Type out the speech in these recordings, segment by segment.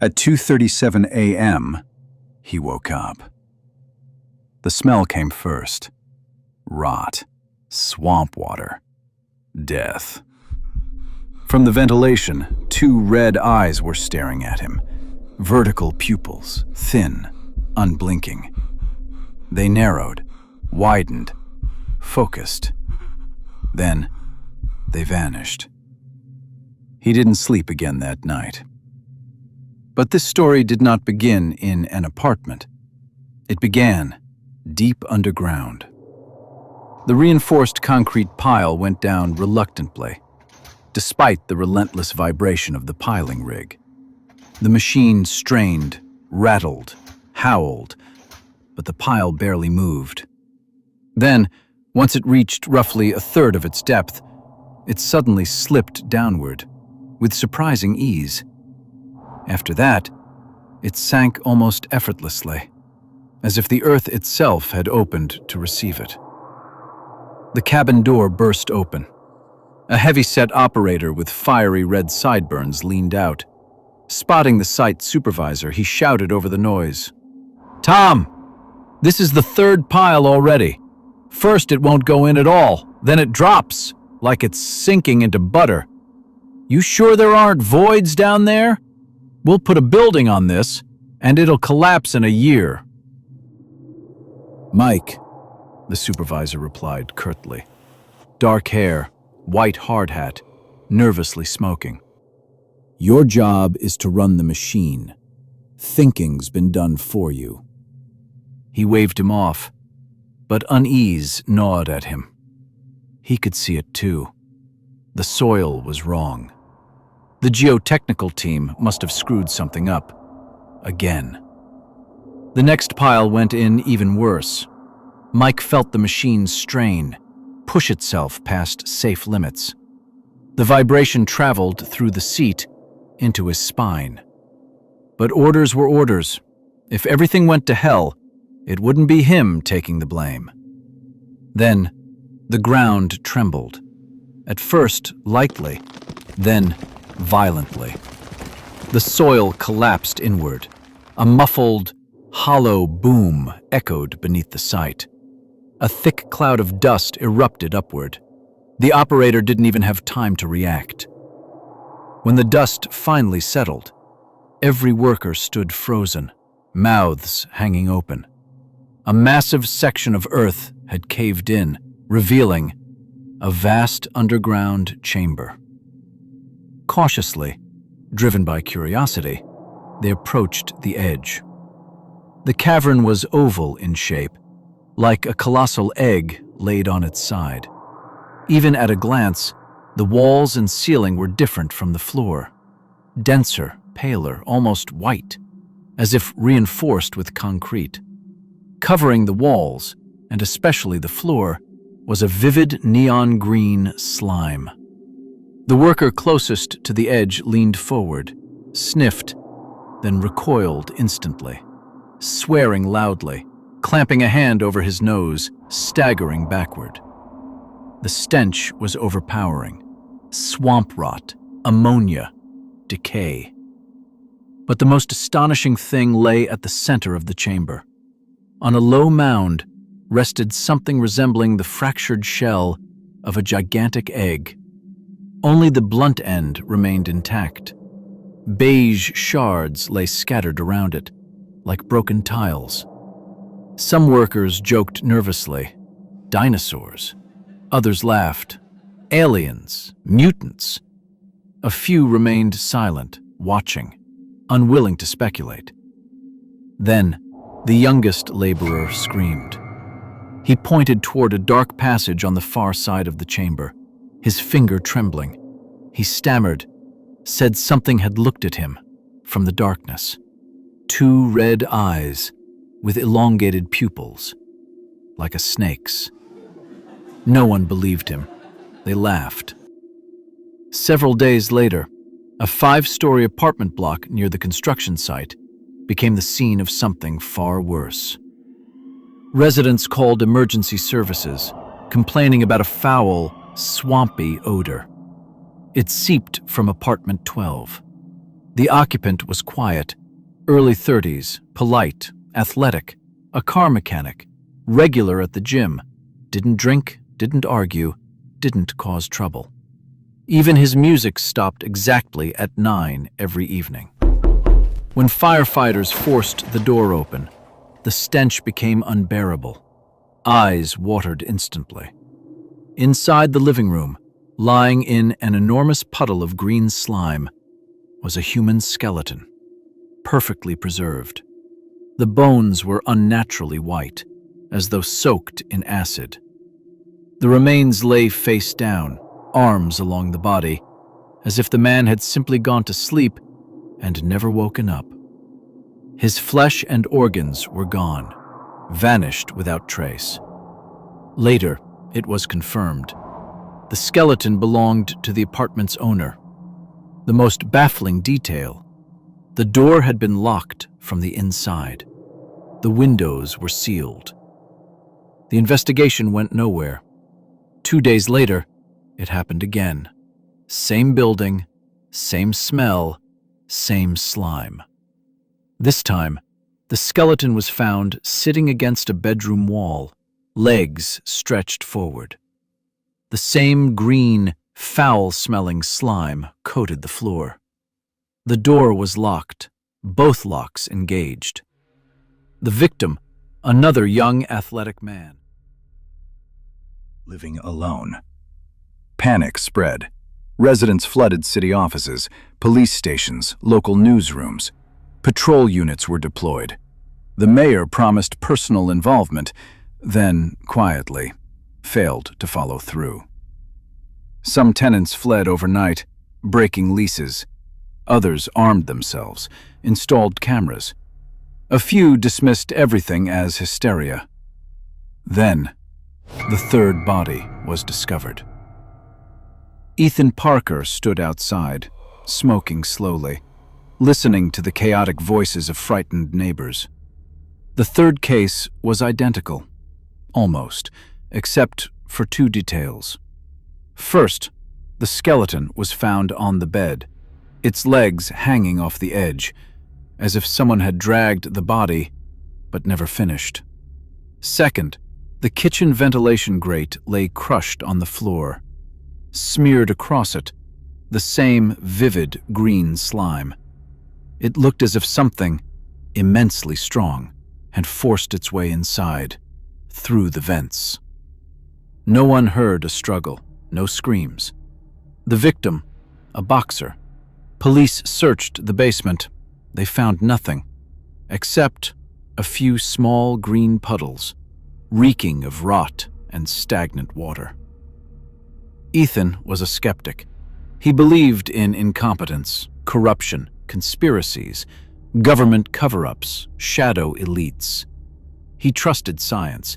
At 2:37 a.m., he woke up. The smell came first. Rot, swamp water, death. From the ventilation, two red eyes were staring at him. Vertical pupils, thin, unblinking. They narrowed, widened, focused. Then, they vanished. He didn't sleep again that night. But this story did not begin in an apartment. It began deep underground. The reinforced concrete pile went down reluctantly, despite the relentless vibration of the piling rig. The machine strained, rattled, howled, but the pile barely moved. Then, once it reached roughly a third of its depth, it suddenly slipped downward, with surprising ease. After that, it sank almost effortlessly, as if the earth itself had opened to receive it. The cabin door burst open. A heavy-set operator with fiery red sideburns leaned out. Spotting the site supervisor, he shouted over the noise, "Tom, this is the third pile already. First it won't go in at all, then it drops, like it's sinking into butter. You sure there aren't voids down there? We'll put a building on this, and it'll collapse in a year." "Mike," the supervisor replied curtly. Dark hair, white hard hat, nervously smoking. "Your job is to run the machine. Thinking's been done for you." He waved him off, but unease gnawed at him. He could see it too. The soil was wrong. The geotechnical team must have screwed something up. Again. The next pile went in even worse. Mike felt the machine strain, push itself past safe limits. The vibration traveled through the seat into his spine. But orders were orders. If everything went to hell, it wouldn't be him taking the blame. Then, the ground trembled. At first, lightly, then violently. The soil collapsed inward. A muffled, hollow boom echoed beneath the site. A thick cloud of dust erupted upward. The operator didn't even have time to react. When the dust finally settled, every worker stood frozen, mouths hanging open. A massive section of earth had caved in, revealing a vast underground chamber. Cautiously, driven by curiosity, they approached the edge. The cavern was oval in shape, like a colossal egg laid on its side. Even at a glance, the walls and ceiling were different from the floor. Denser, paler, almost white, as if reinforced with concrete. Covering the walls, and especially the floor, was a vivid neon green slime. The worker closest to the edge leaned forward, sniffed, then recoiled instantly, swearing loudly, clamping a hand over his nose, staggering backward. The stench was overpowering. Swamp rot, ammonia, decay. But the most astonishing thing lay at the center of the chamber. On a low mound rested something resembling the fractured shell of a gigantic egg. Only the blunt end remained intact. Beige shards lay scattered around it, like broken tiles. Some workers joked nervously, "Dinosaurs." Others laughed, "Aliens, mutants." A few remained silent, watching, unwilling to speculate. Then, the youngest laborer screamed. He pointed toward a dark passage on the far side of the chamber, his finger trembling. He stammered, said something had looked at him from the darkness. Two red eyes with elongated pupils, like a snake's. No one believed him. They laughed. Several days later, a 5-story apartment block near the construction site became the scene of something far worse. Residents called emergency services, complaining about a foul, swampy odor. It seeped from apartment 12. The occupant was quiet, early 30s, polite, athletic, a car mechanic, regular at the gym, didn't drink, didn't argue, didn't cause trouble. Even his music stopped exactly at 9 every evening. When firefighters forced the door open, the stench became unbearable. Eyes watered instantly. Inside the living room, lying in an enormous puddle of green slime, was a human skeleton, perfectly preserved. The bones were unnaturally white, as though soaked in acid. The remains lay face down, arms along the body, as if the man had simply gone to sleep and never woken up. His flesh and organs were gone, vanished without trace. Later, it was confirmed. The skeleton belonged to the apartment's owner. The most baffling detail: the door had been locked from the inside. The windows were sealed. The investigation went nowhere. 2 days later, it happened again. Same building, same smell, same slime. This time, the skeleton was found sitting against a bedroom wall, legs stretched forward. The same green, foul-smelling slime coated the floor. The door was locked, both locks engaged. The victim, another young athletic man. Living alone. Panic spread. Residents flooded city offices, police stations, local newsrooms. Patrol units were deployed. The mayor promised personal involvement, then, quietly, failed to follow through. Some tenants fled overnight, breaking leases. Others armed themselves, installed cameras. A few dismissed everything as hysteria. Then, the third body was discovered. Ethan Parker stood outside, smoking slowly, listening to the chaotic voices of frightened neighbors. The third case was identical, almost, except for 2 details. First, the skeleton was found on the bed, its legs hanging off the edge, as if someone had dragged the body, but never finished. Second, the kitchen ventilation grate lay crushed on the floor. Smeared across it, the same vivid green slime. It looked as if something, immensely strong, had forced its way inside, through the vents. No one heard a struggle, no screams. The victim, a boxer. Police searched the basement. They found nothing, except a few small green puddles, reeking of rot and stagnant water. Ethan was a skeptic. He believed in incompetence, corruption, conspiracies, government cover-ups, shadow elites. He trusted science,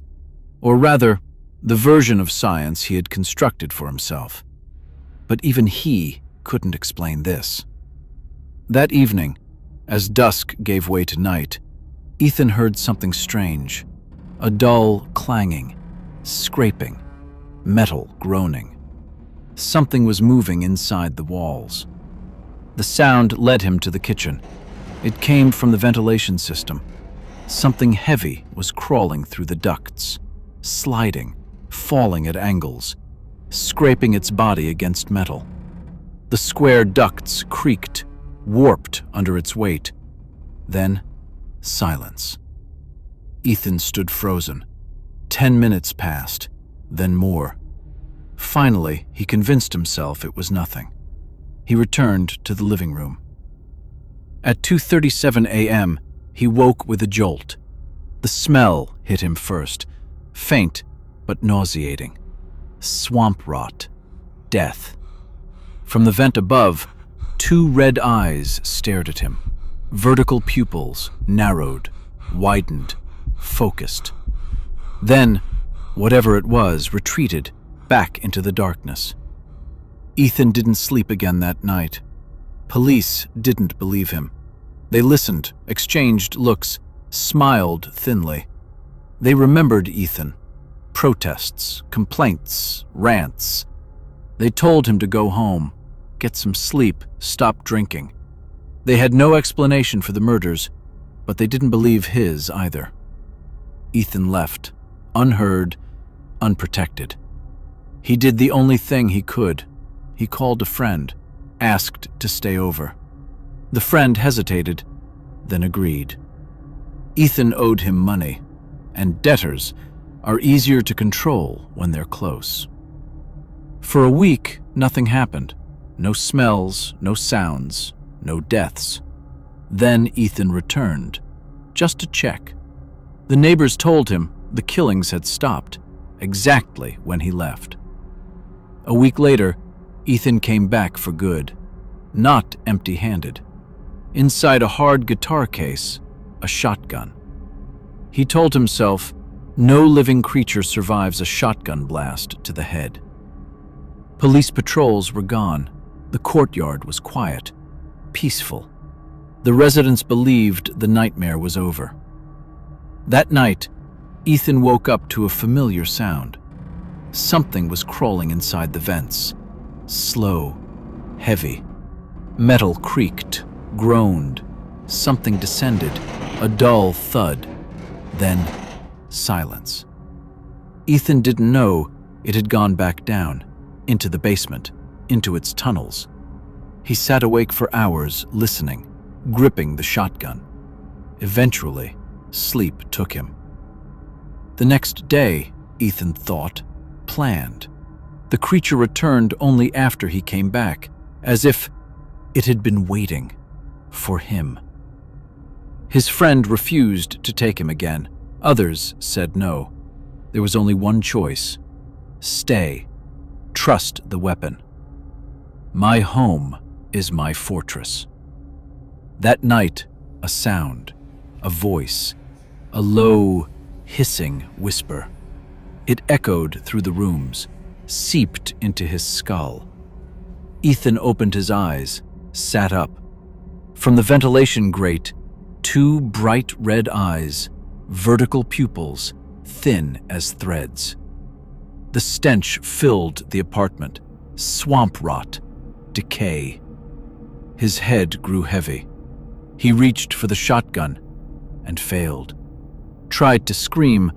or rather, the version of science he had constructed for himself. But even he couldn't explain this. That evening, as dusk gave way to night, Ethan heard something strange, a dull clanging, scraping, metal groaning. Something was moving inside the walls. The sound led him to the kitchen. It came from the ventilation system. Something heavy was crawling through the ducts, sliding, falling at angles, scraping its body against metal. The square ducts creaked, warped under its weight. Then, silence. Ethan stood frozen. 10 minutes passed, then more. Finally, he convinced himself it was nothing. He returned to the living room. At 2:37 a.m., he woke with a jolt. The smell hit him first, faint but nauseating. Swamp rot. Death. From the vent above, 2 red eyes stared at him. Vertical pupils, narrowed, widened, focused. Then, whatever it was, retreated back into the darkness. Ethan didn't sleep again that night. Police didn't believe him. They listened, exchanged looks, smiled thinly. They remembered Ethan. Protests, complaints, rants. They told him to go home, get some sleep, stop drinking. They had no explanation for the murders, but they didn't believe his either. Ethan left, unheard, unprotected. He did the only thing he could. He called a friend, asked to stay over. The friend hesitated, then agreed. Ethan owed him money, and debtors are easier to control when they're close. For a week, nothing happened. No smells, no sounds, no deaths. Then Ethan returned, just to check. The neighbors told him the killings had stopped, exactly when he left. A week later, Ethan came back for good, not empty-handed. Inside a hard guitar case, a shotgun. He told himself, no living creature survives a shotgun blast to the head. Police patrols were gone. The courtyard was quiet, peaceful. The residents believed the nightmare was over. That night, Ethan woke up to a familiar sound. Something was crawling inside the vents. Slow, heavy. Metal creaked, groaned. Something descended, a dull thud. Then, silence. Ethan didn't know it had gone back down, into the basement, into its tunnels. He sat awake for hours, listening, gripping the shotgun. Eventually, sleep took him. The next day, Ethan thought, planned. The creature returned only after he came back, as if it had been waiting for him. His friend refused to take him again. Others said no. There was only one choice. Stay. Trust the weapon. My home is my fortress. That night, a sound, a voice, a low, hissing whisper. It echoed through the rooms, seeped into his skull. Ethan opened his eyes, sat up. From the ventilation grate, two bright red eyes, vertical pupils, thin as threads. The stench filled the apartment, swamp rot, decay. His head grew heavy. He reached for the shotgun and failed. Tried to scream,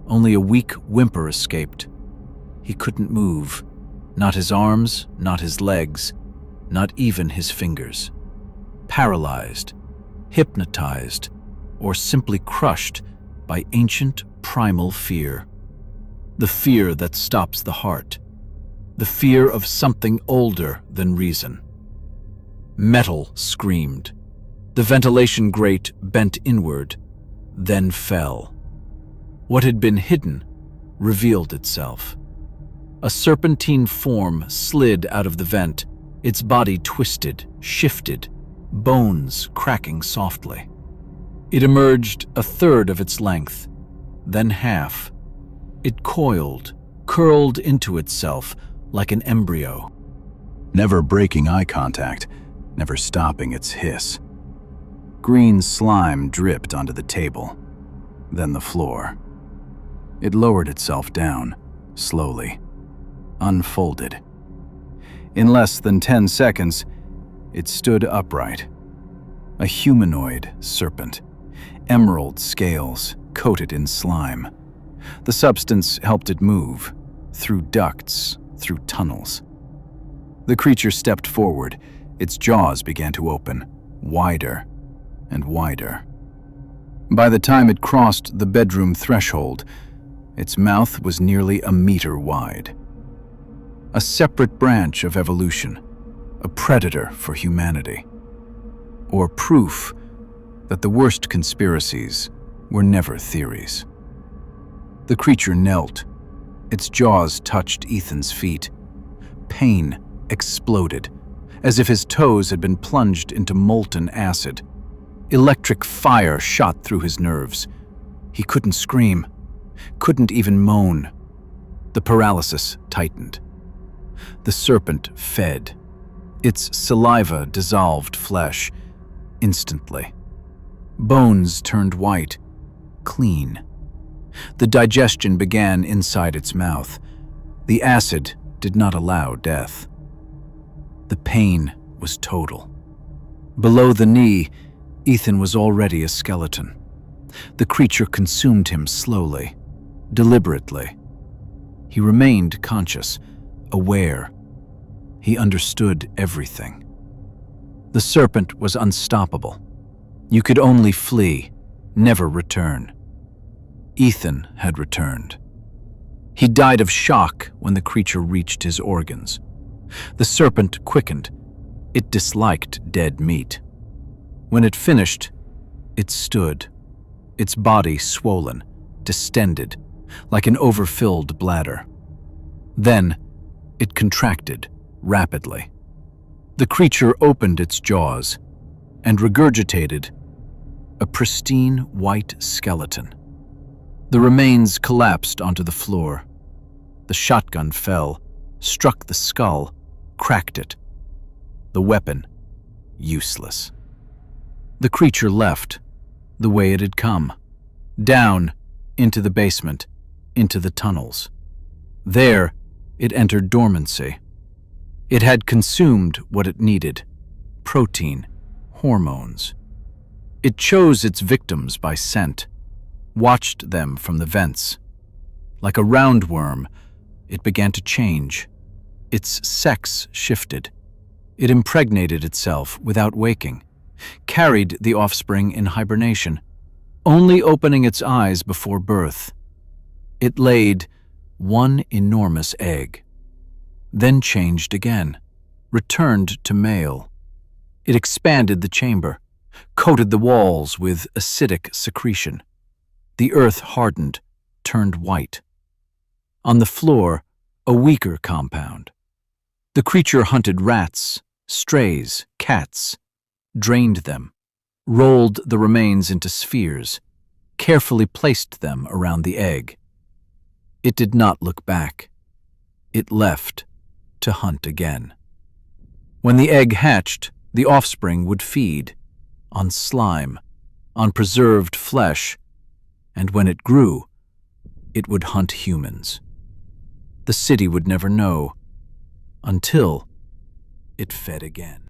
only a weak whimper escaped. He couldn't move, not his arms, not his legs, not even his fingers. Paralyzed, hypnotized, or simply crushed by ancient primal fear. The fear that stops the heart. The fear of something older than reason. Metal screamed. The ventilation grate bent inward, then fell. What had been hidden revealed itself. A serpentine form slid out of the vent, its body twisted, shifted, bones cracking softly. It emerged a third of its length, then half. It coiled, curled into itself like an embryo. Never breaking eye contact, never stopping its hiss. Green slime dripped onto the table, then the floor. It lowered itself down, slowly, unfolded. In less than 10 seconds, it stood upright. A humanoid serpent, emerald scales coated in slime. The substance helped it move, through ducts, through tunnels. The creature stepped forward. Its jaws began to open, wider and wider. By the time it crossed the bedroom threshold, its mouth was nearly a meter wide. A separate branch of evolution, a predator for humanity. Or proof that the worst conspiracies were never theories. The creature knelt. Its jaws touched Ethan's feet. Pain exploded, as if his toes had been plunged into molten acid. Electric fire shot through his nerves. He couldn't scream, couldn't even moan. The paralysis tightened. The serpent fed. Its saliva dissolved flesh instantly. Bones turned white, clean. The digestion began inside its mouth. The acid did not allow death. The pain was total. Below the knee, Ethan was already a skeleton. The creature consumed him slowly, deliberately. He remained conscious, aware. He understood everything. The serpent was unstoppable. You could only flee, never return. Ethan had returned. He died of shock when the creature reached his organs. The serpent quickened. It disliked dead meat. When it finished, it stood, its body swollen, distended, like an overfilled bladder. Then, it contracted rapidly. The creature opened its jaws and regurgitated a pristine white skeleton. The remains collapsed onto the floor. The shotgun fell, struck the skull, cracked it. The weapon, useless. The creature left, the way it had come, down, into the basement, into the tunnels. There, it entered dormancy. It had consumed what it needed: protein, hormones. It chose its victims by scent, watched them from the vents. Like a roundworm, it began to change. Its sex shifted. It impregnated itself without waking, carried the offspring in hibernation, only opening its eyes before birth. It laid one enormous egg, then changed again, returned to male. It expanded the chamber, coated the walls with acidic secretion. The earth hardened, turned white. On the floor, a weaker compound. The creature hunted rats, strays, cats, drained them, rolled the remains into spheres, carefully placed them around the egg. It did not look back. It left to hunt again. When the egg hatched, the offspring would feed on slime, on preserved flesh, and when it grew, it would hunt humans. The city would never know, until it fed again.